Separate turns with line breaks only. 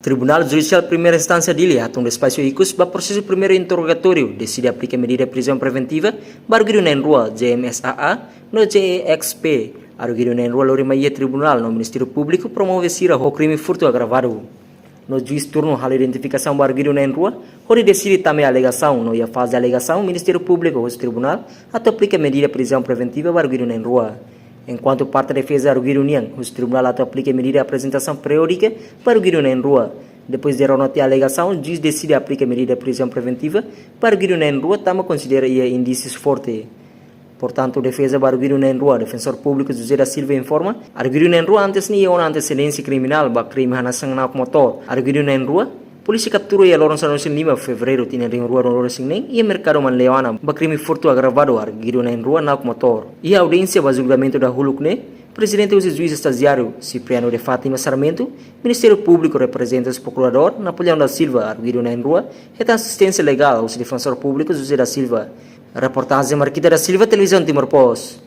Tribunal Judicial Primeira Instância dele atung despacio icus ba processo primeiro interrogatório decide aplica medida prisão preventiva barguido na rua JMSAA no JEXP arguido na rua Lorimaia Tribunal no Ministério Público promove sira o crime furto agravado. No juiz turno hal identificação barguido na rua hori decide também a alegação no ia fase a alegação Ministério Público o Tribunal ato aplica medida prisão preventiva barguido na rua. Enquanto parte da defesa arguiu união, o tribunal ato aplica medida de apresentação periódica para arguiu na rua. Depois de renotar a alegação, o juiz decide aplicar medida de prisão preventiva para arguiu na rua, também considera indícios fortes. Portanto, defesa para arguiu na rua, defensor público José da Silva informa, arguiu na rua antes ni uma antecedência criminal ba crime hanasang na motor. Arguiu na rua, polisi capturou a Lourenço 5 de fevereiro tinha em rua Lourenço e mercado Manlewana ba crime furto agravado arguiu na rua na motor. E a audiência ba julgamento da Hulukne, presidente do juiz estagiário Cipriano de Fátima Sarmento, Ministério Público representa o procurador Napoleão da Silva arguiu na rua e assistência legal ao defensor público José da Silva. Reportagem Marquita da Silva, Televisão Timor Post.